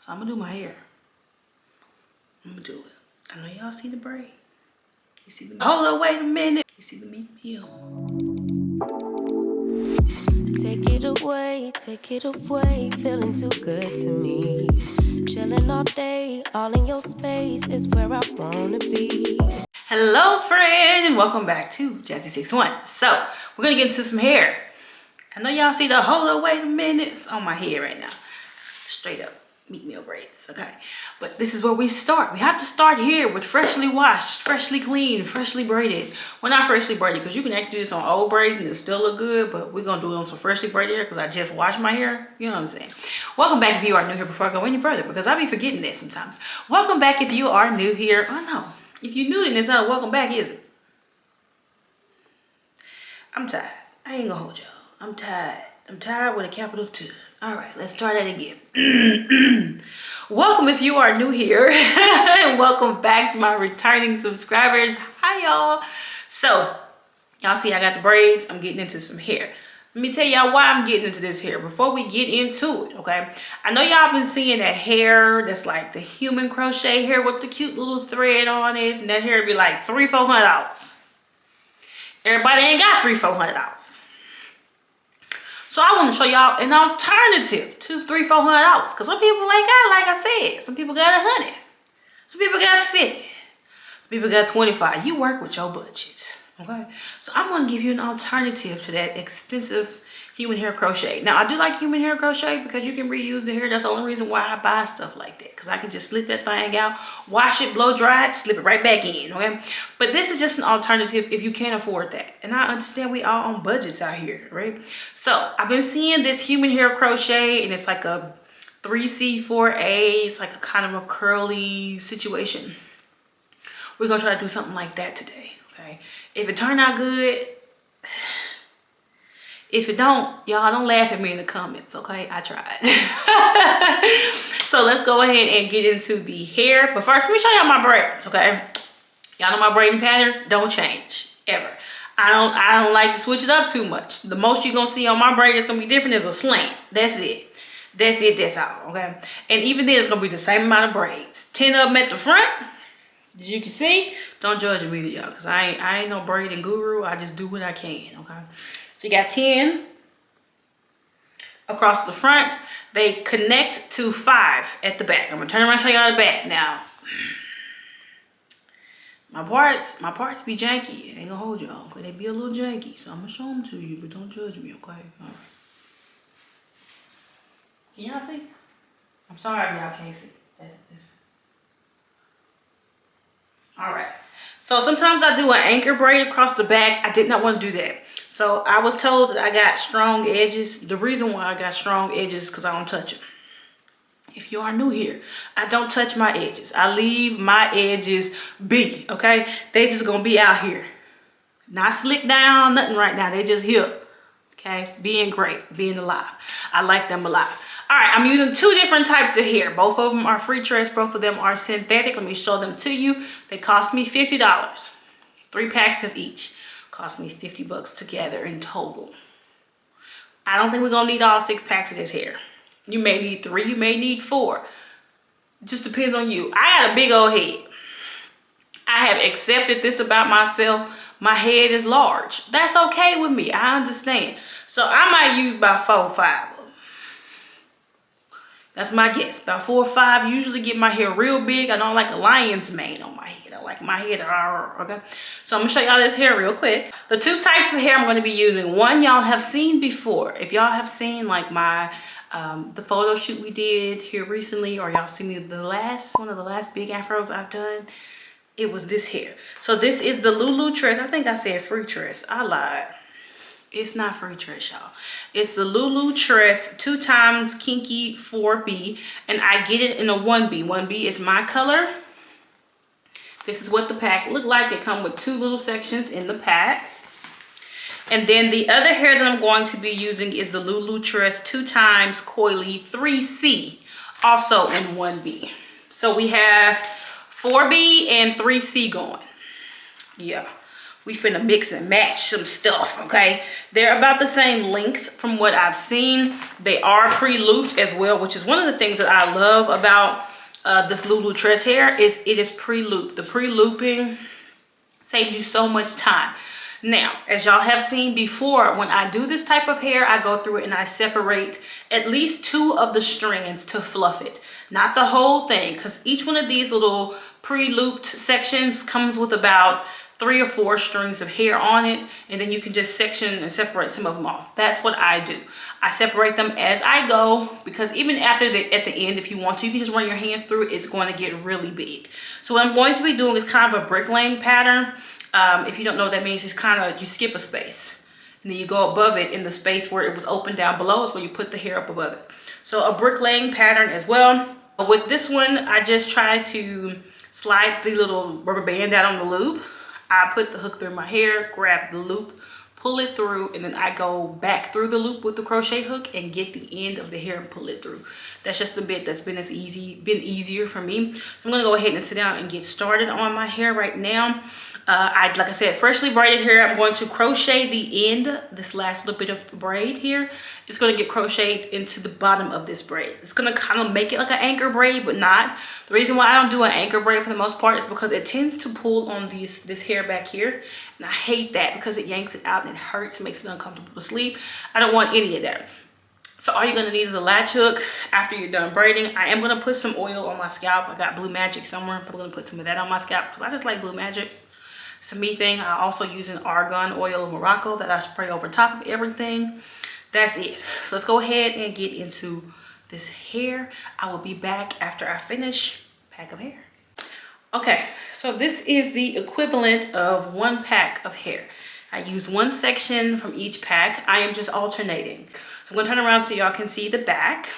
So I'm gonna do my hair. I'm gonna do it. I know y'all see the braids. You see the hold on, wait a minute. You see the meat meal. Take it away, feeling too good to me. Chilling all day, all in your space is where I wanna be. Hello friend, and welcome back to Jazzy61. So we're gonna get into some hair. I know y'all see the hold on, wait a minute on my head right now. Straight up meat meal braids, okay? But this is where we start. We have to start here with freshly washed, freshly cleaned, freshly braided. Well, not freshly braided, because you can actually do this on old braids and it still look good, but we're gonna do it on some freshly braided hair because I just washed my hair. You know what I'm saying? Welcome back if you are new here before I go any further, because I be forgetting that sometimes. Welcome back if you are new here. Oh no, if you're new to this, not welcome back, is it? I'm tired. I ain't gonna hold y'all. I'm tired. I'm tired with a capital T. All right, let's try that again. Welcome if you are new here, and welcome back to my returning subscribers. Hi y'all. So y'all see I got the braids. I'm getting into some hair. Let me tell y'all why I'm getting into this hair before we get into it, okay? I know y'all been seeing that hair that's like the human crochet hair with the cute little thread on it, and that hair be like $300–400. Everybody ain't got $300–400. So I want to show y'all an alternative to $300–400. Because some people ain't got, like I said, some people got 100. Some people got 50. Some people got 25. You work with your budget, okay? So I'm going to give you an alternative to that expensive human hair crochet. Now, I do like human hair crochet because you can reuse the hair. That's the only reason why I buy stuff like that. Because I can just slip that thing out, wash it, blow dry it, slip it right back in, okay? But this is just an alternative if you can't afford that. And I understand we all on budgets out here, right? So I've been seeing this human hair crochet, and it's like a 3C, 4A. It's like a kind of a curly situation. We're going to try to do something like that today, okay? If it turned out good, if it don't, y'all don't laugh at me in the comments, okay? I tried. So let's go ahead and get into the hair. But first, let me show y'all my braids, okay? Y'all know my braiding pattern don't change ever. I don't like to switch it up too much. The most you're gonna see on my braid is gonna be different is a slant. That's it. That's it, that's all, okay? And even then, it's gonna be the same amount of braids. 10 of them at the front. As you can see, don't judge me, y'all, because I ain't no braiding guru. I just do what I can, okay? So you got 10 across the front. They connect to 5 at the back. I'm gonna turn around and show y'all the back. Now, my parts be janky. I ain't gonna hold y'all, okay? They be a little janky. So I'm gonna show them to you, but don't judge me, okay? All right. Can y'all see? I'm sorry if y'all can't see. That's it. All right. So sometimes I do an anchor braid across the back. I did not want to do that. So I was told that I got strong edges. The reason why I got strong edges is because I don't touch them. If you are new here, I don't touch my edges. I leave my edges be, okay? They just gonna be out here. Not slick down, nothing right now. They just here, okay? Being great, being alive. I like them alive. All right, I'm using 2 different types of hair. Both of them are free tress. Both of them are synthetic. Let me show them to you. They cost me $50. 3 packs of each. Cost me $50 together in total. I don't think we're gonna need all 6 packs of this hair. You may need 3, you may need 4. Just depends on you. I got a big old head. I have accepted this about myself. My head is large. That's okay with me. I understand. So I might use about 4 or 5 of them. That's my guess. About 4 or 5. Usually get my hair real big. I don't like a lion's mane on my head. I like my head, okay? So I'm gonna show y'all this hair real quick. The 2 types of hair I'm gonna be using. One y'all have seen before. If y'all have seen like my, the photo shoot we did here recently, or y'all seen one of the last big afros I've done, it was this hair. So this is the Lulutress. I think I said free tress. I lied. It's not free tress, y'all. It's the Lulutress 2x Kinky 4B, and I get it in a 1B. 1B is my color. This is what the pack look like. It comes with 2 little sections in the pack. And then the other hair that I'm going to be using is the Lulutress 2x Coily 3C, also in 1B. So we have 4B and 3C going. Yeah. We finna mix and match some stuff, okay? They're about the same length from what I've seen. They are pre-looped as well, which is one of the things that I love about this Lulutress hair is it is pre-looped. The pre-looping saves you so much time. Now, as y'all have seen before, when I do this type of hair, I go through it and I separate at least 2 of the strands to fluff it. Not the whole thing, because each one of these little pre-looped sections comes with about 3 or 4 strings of hair on it, and then you can just section and separate some of them off. That's what I do. I separate them as I go, because even at the end, if you want to, you can just run your hands through it. It's going to get really big. So what I'm going to be doing is kind of a bricklaying pattern. If you don't know what that means, it's kind of, you skip a space and then you go above it in the space where it was open down below is where you put the hair up above it. So a bricklaying pattern as well. With this one, I just try to slide the little rubber band out on the loop. I put the hook through my hair, grab the loop, pull it through, and then I go back through the loop with the crochet hook and get the end of the hair and pull it through. That's just a bit that's been easier for me. So I'm gonna go ahead and sit down and get started on my hair right now. Like I said, freshly braided hair. I'm going to crochet the end, this last little bit of the braid here. It's going to get crocheted into the bottom of this braid. It's going to kind of make it like an anchor braid, but not. The reason why I don't do an anchor braid for the most part is because it tends to pull on this hair back here. And I hate that because it yanks it out and it hurts, makes it uncomfortable to sleep. I don't want any of that. So all you're going to need is a latch hook after you're done braiding. I am going to put some oil on my scalp. I got Blue Magic somewhere. I'm going to put some of that on my scalp because I just like Blue Magic. It's a me thing. I also use an argan oil of Morocco that I spray over top of everything. That's it. So let's go ahead and get into this hair. I will be back after I finish pack of hair. Okay, so this is the equivalent of 1 pack of hair. I use 1 section from each pack. I am just alternating. So I'm gonna turn around so y'all can see the back.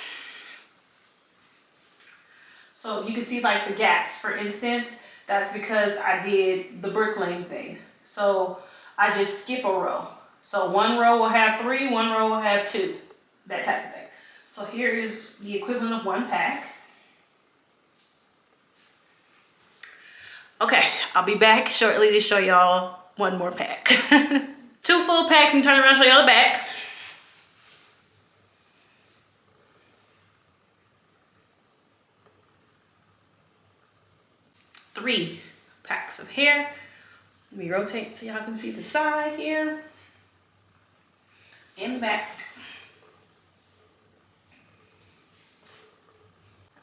So you can see like the gaps, for instance. That's because I did the bricklaying thing. So I just skip a row. So 1 row will have 3, 1 row will have 2, that type of thing. So here is the equivalent of 1 pack. Okay, I'll be back shortly to show y'all 1 more pack. 2 full packs and turn around and show y'all the back. Three packs of hair. Let me rotate so y'all can see the side here and the back.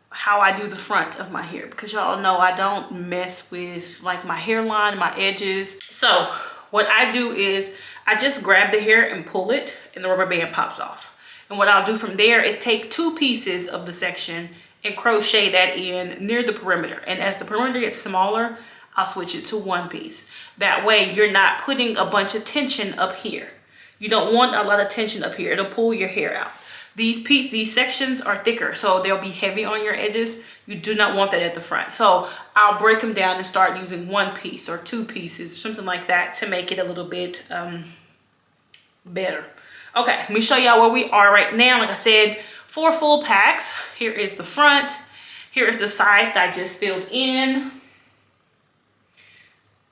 How I do the front of my hair, because y'all know I don't mess with like my hairline, my edges. So what I do is I just grab the hair and pull it and the rubber band pops off. And what I'll do from there is take 2 pieces of the section and crochet that in near the perimeter. And as the perimeter gets smaller, I'll switch it to 1 piece. That way you're not putting a bunch of tension up here. You don't want a lot of tension up here. It'll pull your hair out. These sections are thicker, so they'll be heavy on your edges. You do not want that at the front. So I'll break them down and start using 1 piece or 2 pieces, something like that, to make it a little bit better. Okay, let me show y'all where we are right now. Like I said, 4 full packs. Here is the front. Here is the side that I just filled in.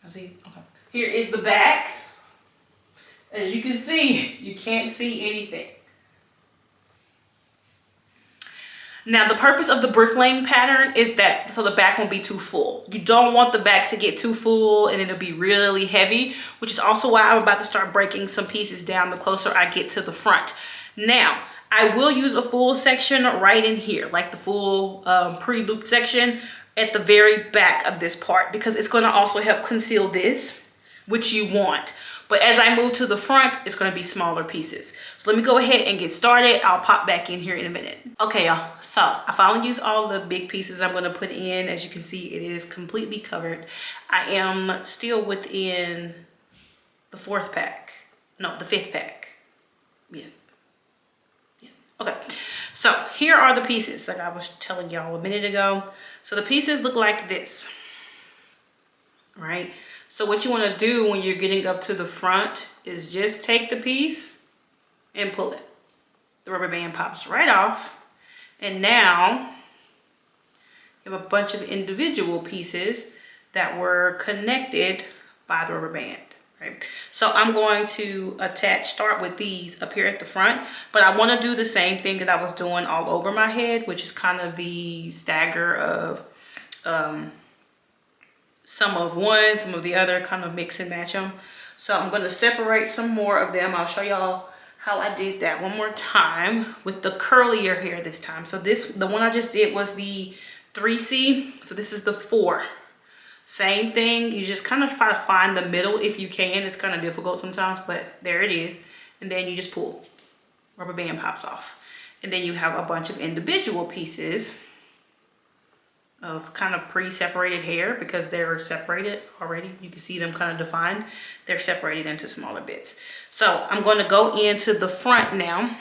See? Okay. Here is the back. As you can see, you can't see anything. Now the purpose of the bricklaying pattern is that so the back won't be too full. You don't want the back to get too full and it'll be really heavy, which is also why I'm about to start breaking some pieces down the closer I get to the front. Now, I will use a full section right in here, like the full pre-looped section at the very back of this part, because it's going to also help conceal this, which you want. But as I move to the front, it's going to be smaller pieces. So let me go ahead and get started. I'll pop back in here in a minute. Okay, y'all. So I finally used all the big pieces I'm going to put in. As you can see, it is completely covered. I am still within the 4th pack. No, the 5th pack. Yes. Yes. Okay. So here are the pieces like I was telling y'all a minute ago. So the pieces look like this. Right? So what you want to do when you're getting up to the front is just take the piece and pull it. The rubber band pops right off. And now you have a bunch of individual pieces that were connected by the rubber band. right? So I'm going to start with these up here at the front, but I want to do the same thing that I was doing all over my head, which is kind of the stagger of some of one, some of the other, kind of mix and match them. So I'm going to separate some more of them. I'll show y'all how I did that one more time with the curlier hair this time. So the one I just did was the 3C. So this is the 4. Same thing, you just kind of try to find the middle if you can. It's kind of difficult sometimes, but there it is. And then you just pull, rubber band pops off. And then you have a bunch of individual pieces of kind of pre-separated hair because they're separated already. You can see them kind of defined. They're separated into smaller bits. So I'm going to go into the front now,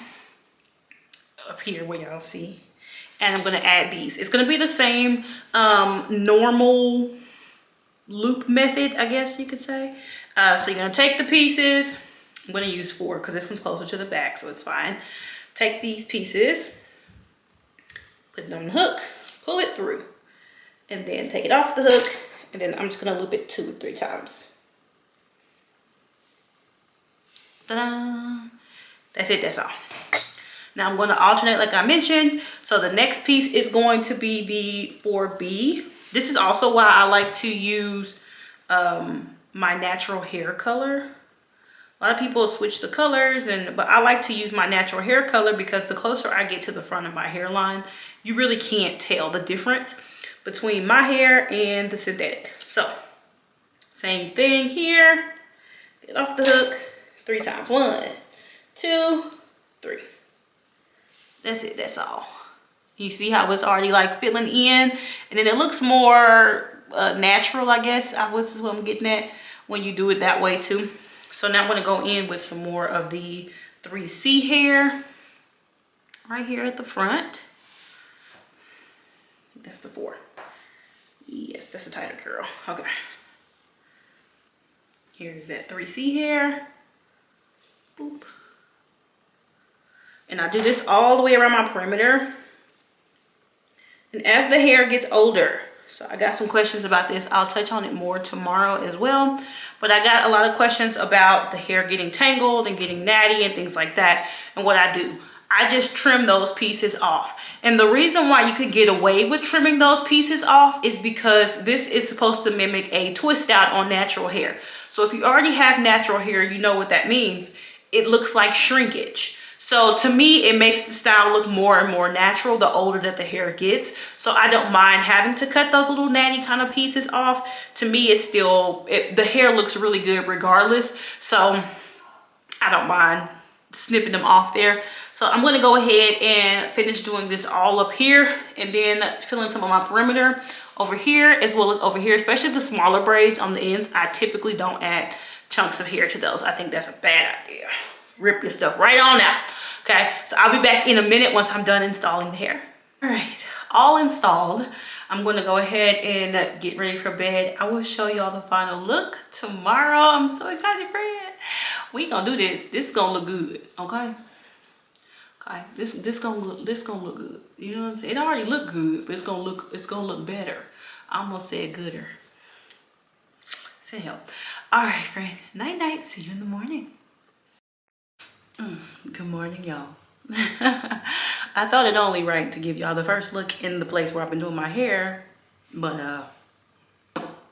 up here where y'all see. And I'm going to add these. It's going to be the same normal loop method, I guess you could say. So you're going to take the pieces. I'm going to use 4 because this one's closer to the back, so it's fine. Take these pieces, put it on the hook, pull it through, and then take it off the hook, and then I'm just going to loop it 2 or 3 times. Ta-da! That's it, that's all. Now I'm going to alternate like I mentioned. So the next piece is going to be the 4B. This is also why I like to use my natural hair color. A lot of people switch the colors, but I like to use my natural hair color because the closer I get to the front of my hairline, you really can't tell the difference between my hair and the synthetic. So same thing here. Get off the hook 3 times. 1, 2, 3. That's it, that's all. You see how it's already like filling in, and then it looks more natural, I guess. This is what I'm getting at when you do it that way too. So now I'm going to go in with some more of the 3C hair right here at the front. I think that's the 4. Yes, that's a tighter curl. Okay. Here's that 3C hair. Boop. And I do this all the way around my perimeter. And as the hair gets older, so I got some questions about this. I'll touch on it more tomorrow as well. But I got a lot of questions about the hair getting tangled and getting natty and things like that. And what I do, I just trim those pieces off. And the reason why you could get away with trimming those pieces off is because this is supposed to mimic a twist out on natural hair. So if you already have natural hair, you know what that means. It looks like shrinkage. So to me, it makes the style look more and more natural the older that the hair gets. So I don't mind having to cut those little natty kind of pieces off. To me, it's still, the hair looks really good regardless. So I don't mind snipping them off there. So I'm going to go ahead and finish doing this all up here and then fill in some of my perimeter over here as well as over here, especially the smaller braids on the ends. I typically don't add chunks of hair to those. I think that's a bad idea. Rip your stuff right on out. Okay, so I'll be back in a minute once I'm done installing the hair. All right, all installed. I'm going to go ahead and get ready for bed. I will show y'all the final look tomorrow. I'm so excited for it. We gonna do this. This is gonna look good. Okay. Okay. This gonna look good. You know what I'm saying? It already looked good, but it's gonna look better. I almost said gooder. Say help. All right, friend. Night night. See you in the morning. Good morning, y'all. I thought it only right to give y'all the first look in the place where I've been doing my hair, but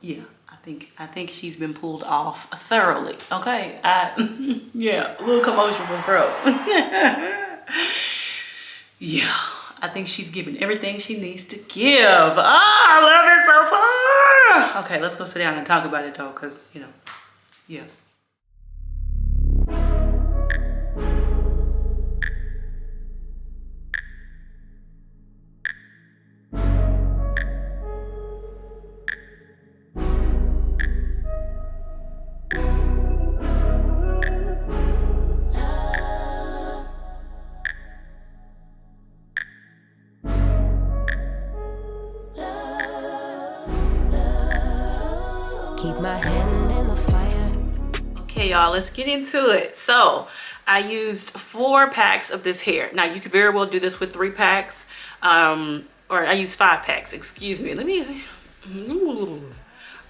yeah, I think she's been pulled off thoroughly. Okay, yeah, a little commotion from throat. Yeah, I think she's giving everything she needs to give. I love it so far. Okay, let's go sit down and talk about it though, cause you know, yeah. Keep my hand in the fire. Okay, y'all, let's get into it. So I used 4 packs of this hair. Now you could very well do this with 3 packs, or I used 5 packs, excuse me. All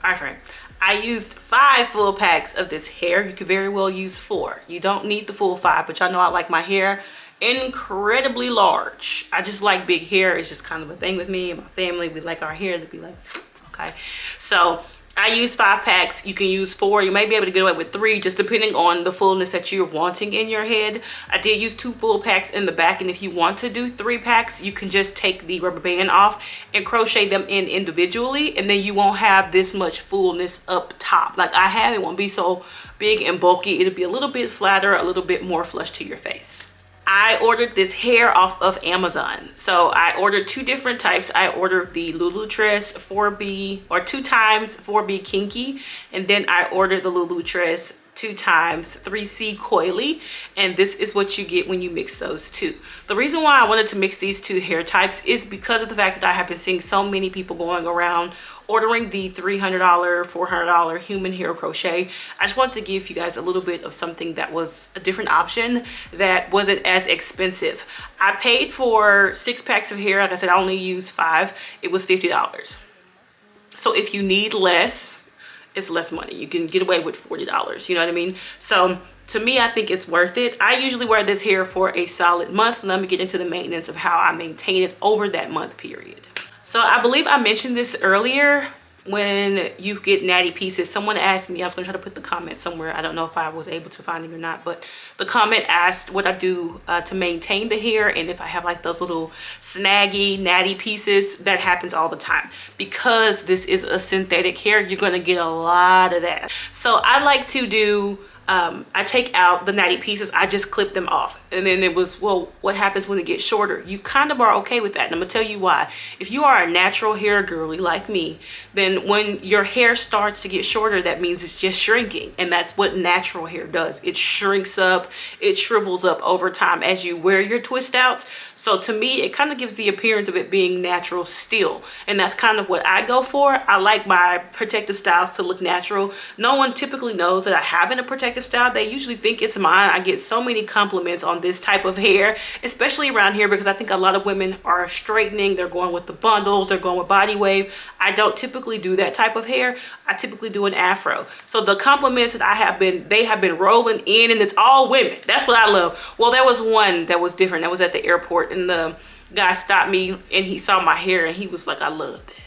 right, friend. I used 5 full packs of this hair. You could very well use 4. You don't need the full 5, but y'all know I like my hair incredibly large. I just like big hair. It's just kind of a thing with me and my family. We like our hair to be like, okay. So I use 5 packs. You can use 4. You may be able to get away with 3, just depending on the fullness that you're wanting in your head. I did use 2 full packs in the back, and if you want to do 3 packs, you can just take the rubber band off and crochet them in individually, and then you won't have this much fullness up top. Like I have, it won't be so big and bulky. It'll be a little bit flatter, a little bit more flush to your face. I ordered this hair off of Amazon. So I ordered 2 different types. I ordered the Lulutress 4B or 2 times 4B Kinky, and then I ordered the Lulutress 2 times 3C Coily, and this is what you get when you mix those 2. The reason why I wanted to mix these 2 hair types is because of the fact that I have been seeing so many people going around ordering the $300, $400 human hair crochet. I just wanted to give you guys a little bit of something that was a different option that wasn't as expensive. I paid for 6 packs of hair. Like I said, I only used 5. It was $50. So if you need less, it's less money. You can get away with $40, you know what I mean? So to me, I think it's worth it. I usually wear this hair for a solid month. Let me get into the maintenance of how I maintain it over that month period. So I believe I mentioned this earlier. When you get natty pieces, someone asked me, I was gonna try to put the comment somewhere, I don't know if I was able to find it or not, but the comment asked what I do to maintain the hair, and if I have like those little snaggy natty pieces. That happens all the time. Because this is a synthetic hair, you're gonna get a lot of that. So I like to do, I take out the natty pieces, I just clip them off. And then it was, well, what happens when it gets shorter? You kind of are okay with that, and I'm gonna tell you why. If you are a natural hair girly like me, then when your hair starts to get shorter, that means it's just shrinking, and that's what natural hair does. It shrinks up, it shrivels up over time as you wear your twist outs. So to me, it kind of gives the appearance of it being natural still, and that's kind of what I go for. I like my protective styles to look natural. No one typically knows that I have a protective style. They usually think it's mine. I get so many compliments on this type of hair, especially around here, because I think a lot of women are straightening. They're going with the bundles, they're going with body wave. I don't typically do that type of hair. I typically do an afro. So the compliments that they have been rolling in, and it's all women. That's what I love. Well, there was one that was different. That was at the airport, and the guy stopped me and he saw my hair and he was like, I love that.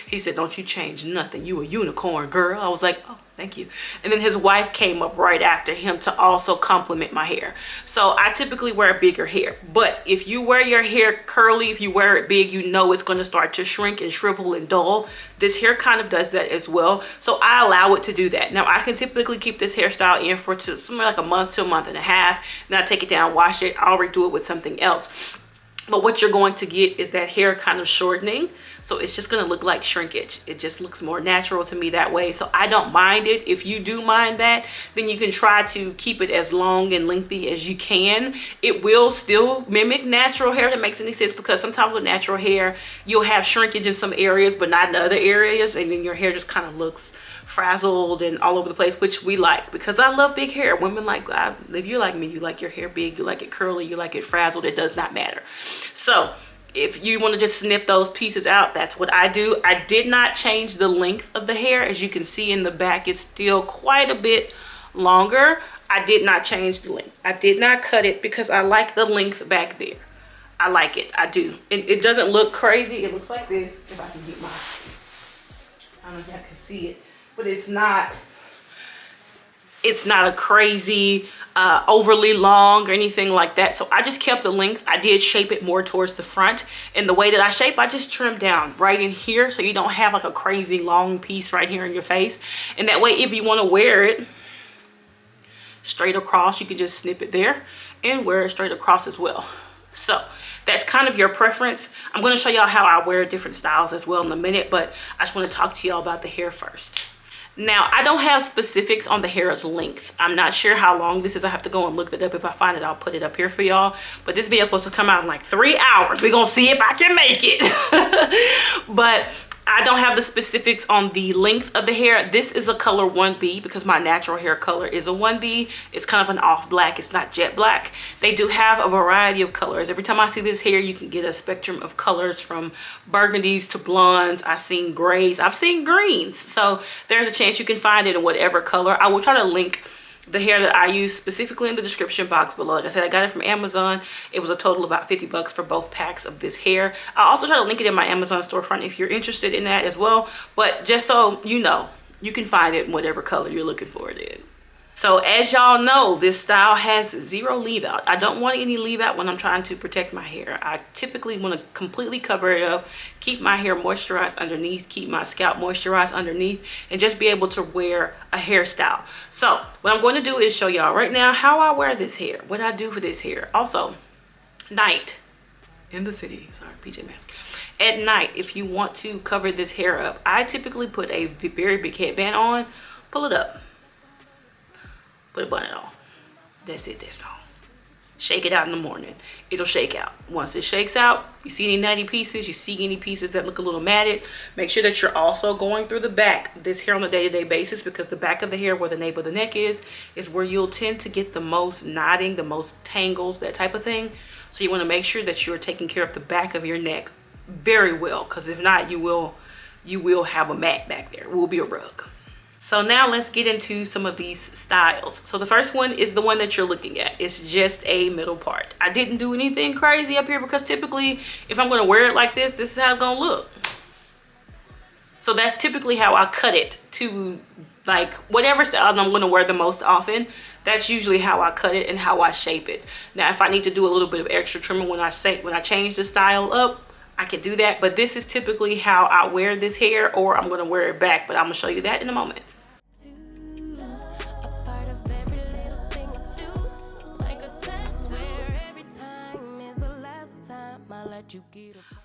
He said, don't you change nothing. You a unicorn, girl. I was like, oh, thank you. And then his wife came up right after him to also compliment my hair. So I typically wear bigger hair. But if you wear your hair curly, if you wear it big, you know it's going to start to shrink and shrivel and dull. This hair kind of does that as well. So I allow it to do that. Now, I can typically keep this hairstyle in for somewhere like a month to a month and a half. Then I take it down, wash it. I'll redo it with something else. But what you're going to get is that hair kind of shortening. So it's just going to look like shrinkage. It just looks more natural to me that way. So I don't mind it. If you do mind that, then you can try to keep it as long and lengthy as you can. It will still mimic natural hair. That makes any sense, because sometimes with natural hair, you'll have shrinkage in some areas, but not in other areas. And then your hair just kind of looks frazzled and all over the place, which we like, because I love big hair. Women like, if you're like me, you like your hair big, you like it curly, you like it frazzled, it does not matter. So if you want to just snip those pieces out, that's what I do. I did not change the length of the hair. As you can see in the back, it's still quite a bit longer. I did not change the length. I did not cut it because I like the length back there. I like it. I do. It doesn't look crazy. It looks like this. If I can get my, I don't know if y'all can see it, but it's not a crazy overly long or anything like that. So I just kept the length. I did shape it more towards the front, and the way that I shape, I just trimmed down right in here, so you don't have like a crazy long piece right here in your face. And that way, if you want to wear it straight across, you can just snip it there and wear it straight across as well. So that's kind of your preference. I'm going to show y'all how I wear different styles as well in a minute, but I just want to talk to y'all about the hair first. Now, I don't have specifics on the hair's length. I'm not sure how long this is. I have to go and look that up. If I find it, I'll put it up here for y'all. But this video is supposed to come out in like 3 hours. We're going to see if I can make it. But I don't have the specifics on the length of the hair. This is a color 1B because my natural hair color is a 1B. It's kind of an off black. It's not jet black. They do have a variety of colors. Every time I see this hair, you can get a spectrum of colors from burgundies to blondes. I've seen grays. I've seen greens. So there's a chance you can find it in whatever color. I will try to link the hair that I use specifically in the description box below. Like I said, I got it from Amazon. It was a total of about 50 bucks for both packs of this hair. I'll also try to link it in my Amazon storefront if you're interested in that as well. But just so you know, you can find it in whatever color you're looking for it in. So as y'all know, this style has 0 leave out. I don't want any leave out when I'm trying to protect my hair. I typically want to completely cover it up, keep my hair moisturized underneath, keep my scalp moisturized underneath, and just be able to wear a hairstyle. So what I'm going to do is show y'all right now how I wear this hair, what I do for this hair. Also, night in the city, sorry, PJ Masks. At night, if you want to cover this hair up, I typically put a very big headband on, pull it up, put a bun on. That's it, that's all. Shake it out in the morning. It'll shake out. Once it shakes out, you see any natty pieces, you see any pieces that look a little matted, make sure that you're also going through the back of this hair on a day-to-day basis, because the back of the hair where the nape of the neck is where you'll tend to get the most knotting, the most tangles, that type of thing. So you want to make sure that you're taking care of the back of your neck very well, because if not, you will have a mat back there. It will be a rug. So now let's get into some of these styles. So the first one is the one that you're looking at. It's just a middle part. I didn't do anything crazy up here because typically if I'm going to wear it like this is how it's going to look. So that's typically how I cut it to like whatever style I'm going to wear the most often. That's usually how I cut it and how I shape it. Now if I need to do a little bit of extra trimming when I change the style up, I can do that, but this is typically how I wear this hair, or I'm going to wear it back, but I'm going to show you that in a moment.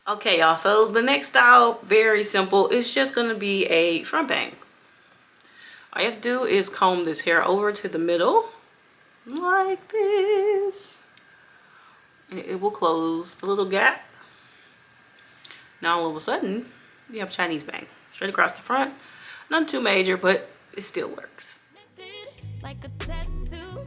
Okay, y'all, so the next style, very simple. It's just going to be a front bang. All you have to do is comb this hair over to the middle like this, and it will close the little gap. Now all of a sudden you have Chinese bang straight across the front. Nothing too major, but it still works. Like a tattoo.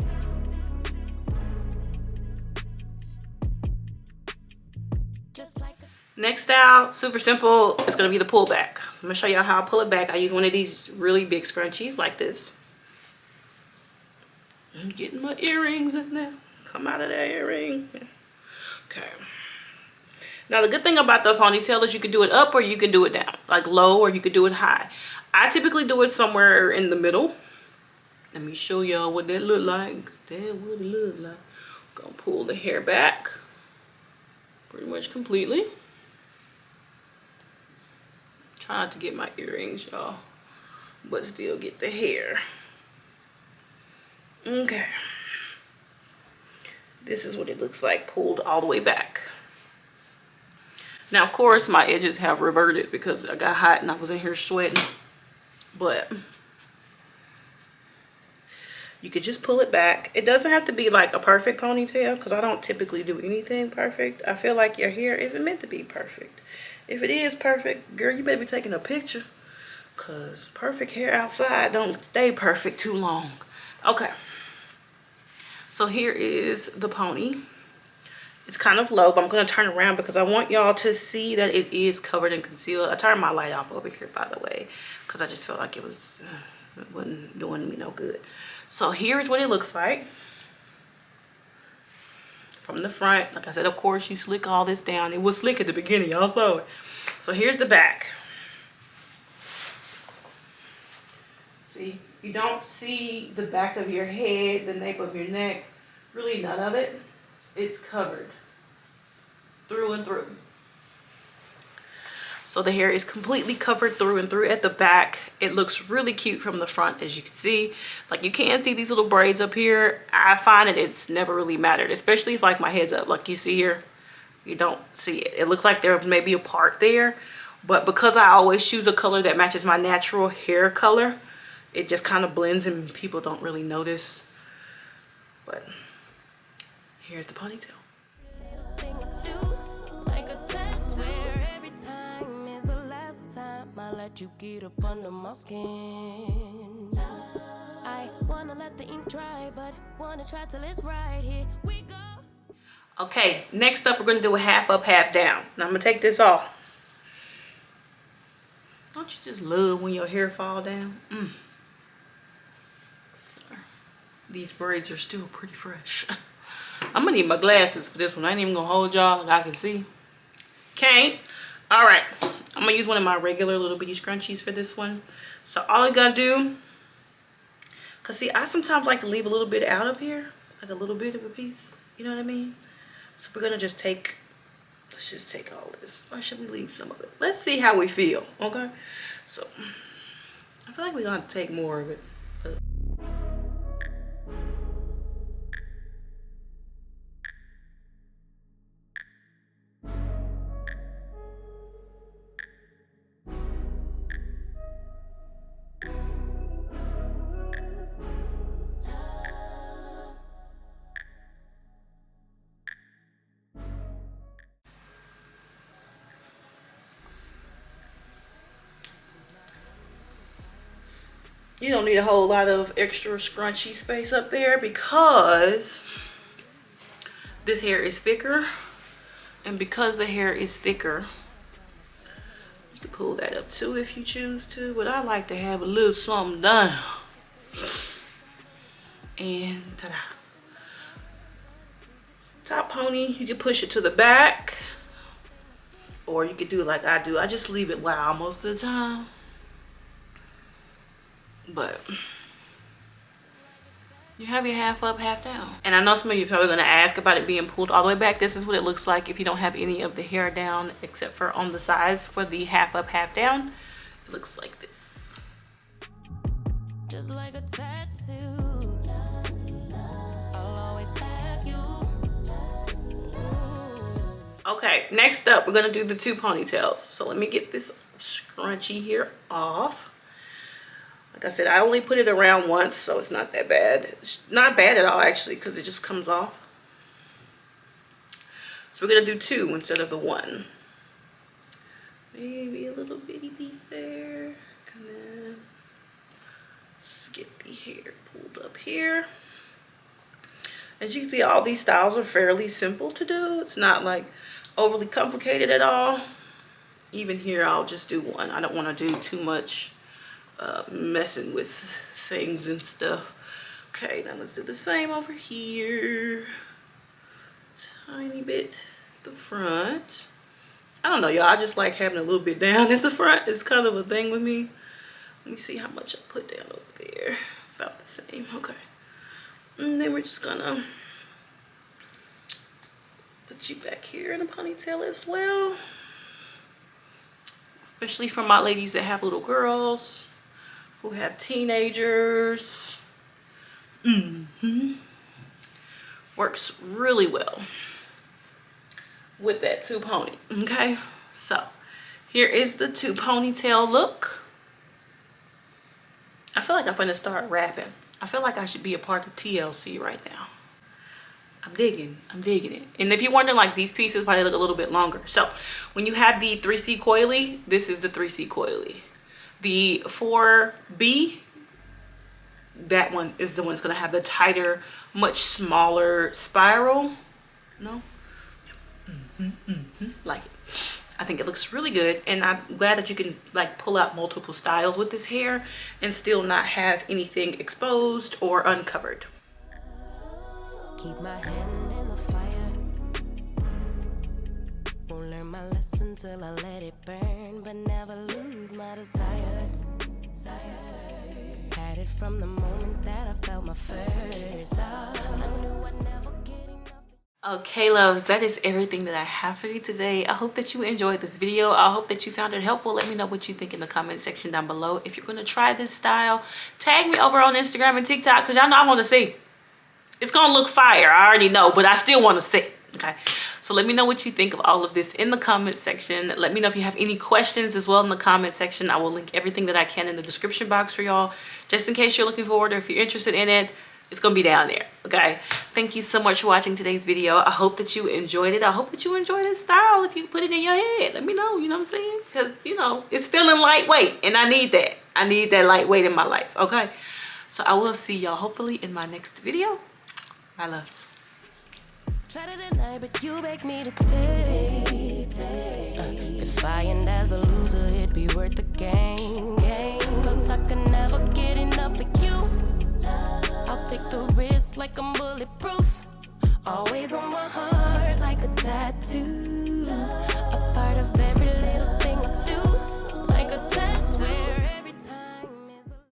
Next style, super simple. It's gonna be the pullback. So I'm gonna show y'all how I pull it back. I use one of these really big scrunchies like this. I'm getting my earrings in there. Come out of that earring. Okay. Now the good thing about the ponytail is you can do it up or you can do it down, like low, or you could do it high. I typically do it somewhere in the middle. Let me show y'all what that look like. That's what it look like. I'm gonna pull the hair back pretty much completely. Try not to get my earrings, y'all, but still get the hair. Okay. This is what it looks like pulled all the way back. Now, of course, my edges have reverted because I got hot and I was in here sweating. But you could just pull it back. It doesn't have to be like a perfect ponytail because I don't typically do anything perfect. I feel like your hair isn't meant to be perfect. If it is perfect, girl, you better be taking a picture, because perfect hair outside don't stay perfect too long. Okay. So here is the pony. It's kind of low, but I'm going to turn around because I want y'all to see that it is covered and concealed. I turned my light off over here, by the way, because I just felt like it wasn't doing me no good. So here's what it looks like from the front. Like I said, of course, you slick all this down. It was slick at the beginning. Y'all saw it. So here's the back. See, you don't see the back of your head, the nape of your neck, really none of it. It's covered through and through. So the hair is completely covered through and through at the back. It looks really cute from the front, as you can see. Like, you can see these little braids up here. I find that it's never really mattered, especially if like my head's up, like you see here. You don't see it. It looks like there may be a part there, but because I always choose a color that matches my natural hair color, it just kind of blends and people don't really notice. But here's the ponytail. let you get up under my skin. I wanna let the ink dry, but wanna try till it's right. Here we go. Okay, next up we're gonna do a half up, half down. Now I'm gonna take this off. Don't you just love when your hair fall down? Sorry. These braids are still pretty fresh. I'm gonna need my glasses for this one. I ain't even gonna hold y'all that I can see. Can't. All right, I'm gonna use one of my regular little bitty scrunchies for this one. So all I gotta do, cause see, I sometimes like to leave a little bit out of here, like a little bit of a piece. You know what I mean? So we're gonna just take, let's just take all this. Or should we leave some of it? Let's see how we feel, okay? So I feel like we're gonna take more of it. You don't need a whole lot of extra scrunchy space up there because this hair is thicker. And because the hair is thicker, you can pull that up too if you choose to. But I like to have a little something done. And ta-da. Top pony, you can push it to the back. Or you could do it like I do. I just leave it wild most of the time. But you have your half up, half down. And I know some of you are probably going to ask about it being pulled all the way back. This is what it looks like if you don't have any of the hair down except for on the sides for the half up, half down. It looks like this. Just like a tattoo, I'll always have you. Okay, next up we're going to do the two ponytails. So let me get this scrunchie here off. Like I said, I only put it around once, so it's not that bad. It's not bad at all, actually, because it just comes off. So we're going to do two instead of the one. Maybe a little bitty piece there. And then let's get the hair pulled up here. As you can see, all these styles are fairly simple to do. It's not like overly complicated at all. Even here, I'll just do one. I don't want to do too much messing with things and stuff. Okay, now let's do the same over here. Tiny bit at the front. I don't know, y'all. I just like having a little bit down at the front. It's kind of a thing with me. Let me see how much I put down over there. About the same. Okay. And then we're just gonna put you back here in a ponytail as well. Especially for my ladies that have little girls, who have teenagers. Works really well with that two pony. Okay, so here is the two ponytail look. I feel like I'm gonna start rapping. I feel like I should be a part of TLC right now. I'm digging it. And if you're wondering, like, these pieces probably look a little bit longer. So when you have the 3C Coily, this is the 3C Coily. The 4B, that one is the one that's gonna have the tighter, much smaller spiral. No? Like it. I think it looks really good, and I'm glad that you can like pull out multiple styles with this hair and still not have anything exposed or uncovered. Keep my hand in the fire. Won't learn my lesson till I let it burn, but never lose my desire. Had it from the moment that I felt my first love. I knew I'd never get enough. Okay, loves, that is everything that I have for you today. I hope that you enjoyed this video. I hope that you found it helpful. Let me know what you think in the comment section down below. If you're going to try this style, tag me over on Instagram and TikTok, because y'all know I want to see. It's going to look fire. I already know, but I still want to see. Okay, so let me know what you think of all of this in the comment section. Let me know if you have any questions as well in the comment section. I will link everything that I can in the description box for y'all, just in case you're looking forward or if you're interested in it. It's gonna be down there, okay? Thank you so much for watching today's video. I hope that you enjoyed it. I hope that you enjoyed this style. If you put it in your head, let me know, you know what I'm saying? Because, you know, it's feeling lightweight, and I need that. I need that lightweight in my life, okay? So I will see y'all hopefully in my next video. My loves. Try to deny, but you beg me to taste. If I end as the loser, it'd be worth the game. Cause I can never get enough of you. I'll take the risk like I'm bulletproof. Always on my heart like a tattoo.